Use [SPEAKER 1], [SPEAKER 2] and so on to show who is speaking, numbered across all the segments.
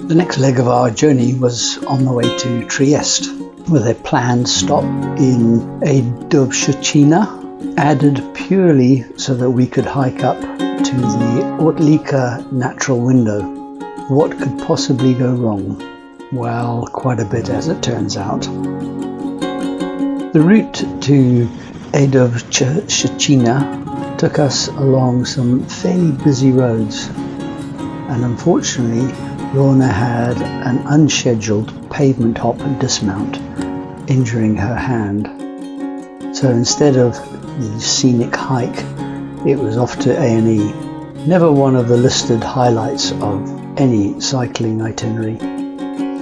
[SPEAKER 1] The next leg of our journey was on the way to Trieste, with a planned stop in Ajdovščina, added purely so that we could hike up to the Ukulele natural window. What could possibly go wrong? Well, quite a bit as it turns out. The route to Ajdovščina took us along some fairly busy roads, and unfortunately Lorna had an unscheduled pavement hop and dismount, injuring her hand. So instead of the scenic hike, it was off to A&E. Never one of the listed highlights of any cycling itinerary.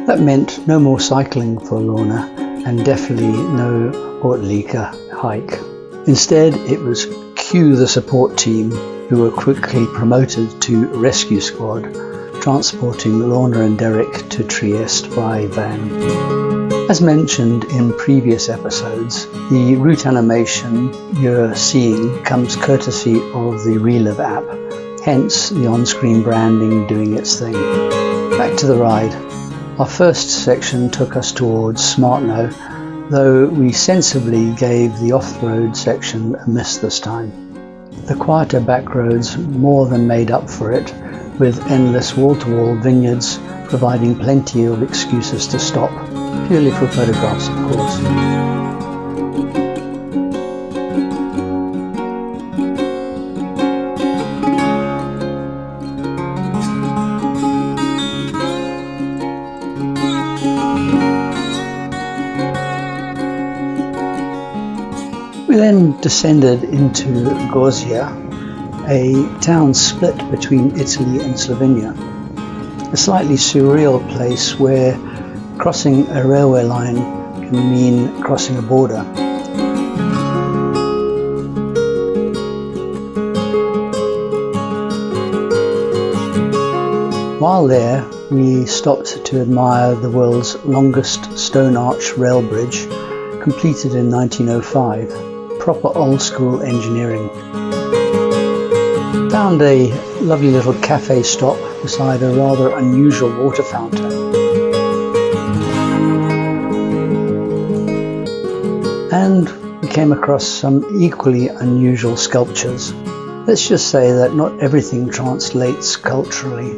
[SPEAKER 1] That meant no more cycling for Lorna, and definitely no Ukulele hike. Instead, it was cue the support team, who were quickly promoted to rescue squad, transporting Lorna and Derek to Trieste by van. As mentioned in previous episodes, the route animation you're seeing comes courtesy of the Relive app, hence the on-screen branding doing its thing. Back to the ride. Our first section took us towards Smartno, though we sensibly gave the off-road section a miss this time. The quieter back roads more than made up for it, with endless wall-to-wall vineyards providing plenty of excuses to stop, purely for photographs of course. We then descended into Goriska, a town split between Italy and Slovenia. A slightly surreal place where crossing a railway line can mean crossing a border. While there, we stopped to admire the world's longest stone arch rail bridge, completed in 1905. Proper old school engineering. Found a lovely little cafe stop beside a rather unusual water fountain. And we came across some equally unusual sculptures. Let's just say that not everything translates culturally.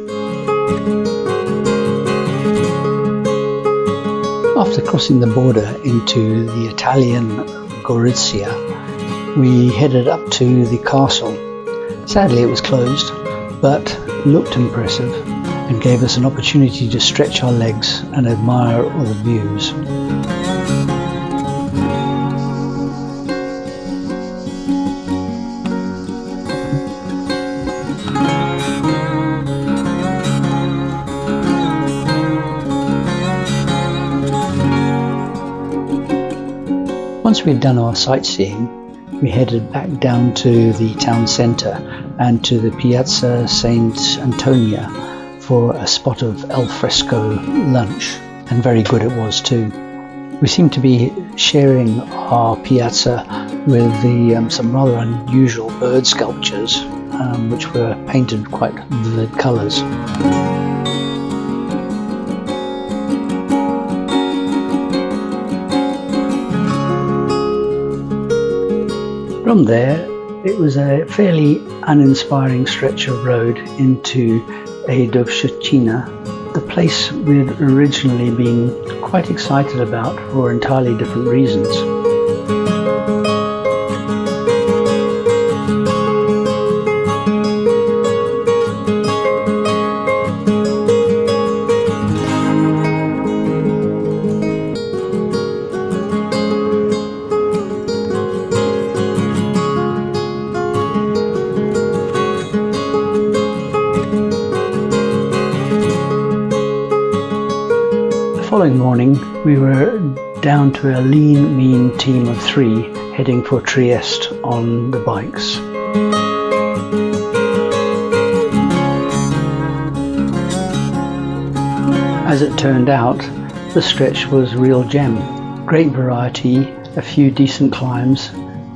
[SPEAKER 1] After crossing the border into the Italian Goriska, we headed up to the castle. Sadly it was closed, but looked impressive and gave us an opportunity to stretch our legs and admire all the views. Once we'd done our sightseeing, we headed back down to the town centre and to the Piazza Saint Antonia for a spot of al fresco lunch, and very good it was too. We seemed to be sharing our piazza with some rather unusual bird sculptures, which were painted quite vivid colours. From there, it was a fairly uninspiring stretch of road into Ajdovščina, the place we'd originally been quite excited about for entirely different reasons. The following morning, we were down to a lean, mean team of 3 heading for Trieste on the bikes. As it turned out, the stretch was a real gem. Great variety, a few decent climbs,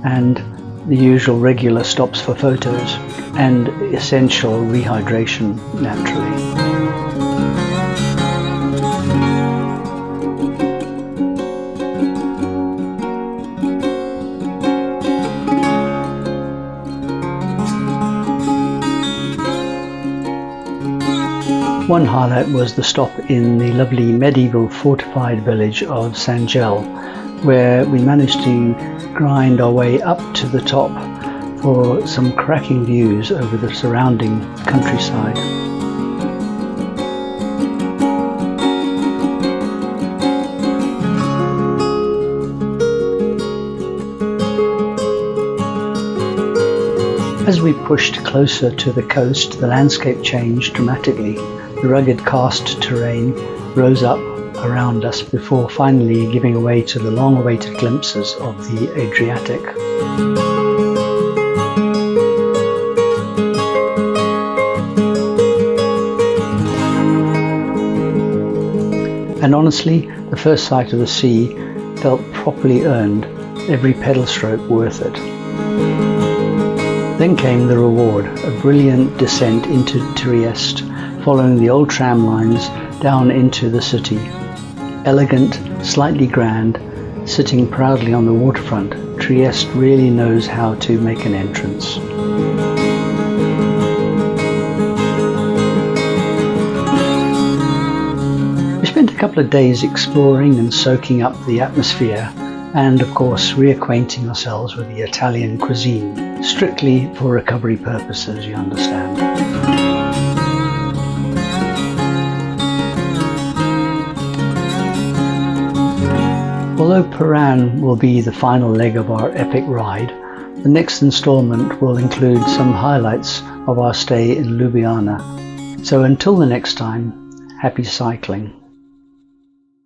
[SPEAKER 1] and the usual regular stops for photos, and essential rehydration naturally. One highlight was the stop in the lovely medieval fortified village of San Gel, where we managed to grind our way up to the top for some cracking views over the surrounding countryside. As we pushed closer to the coast, the landscape changed dramatically. The rugged karst terrain rose up around us before finally giving way to the long-awaited glimpses of the Adriatic. And honestly, the first sight of the sea felt properly earned, every pedal stroke worth it. Then came the reward, a brilliant descent into Trieste, following the old tram lines down into the city. Elegant, slightly grand, sitting proudly on the waterfront, Trieste really knows how to make an entrance. We spent a couple of days exploring and soaking up the atmosphere, and of course reacquainting ourselves with the Italian cuisine, strictly for recovery purposes, you understand. Although Piran will be the final leg of our epic ride, the next installment will include some highlights of our stay in Ljubljana. So until the next time, happy cycling.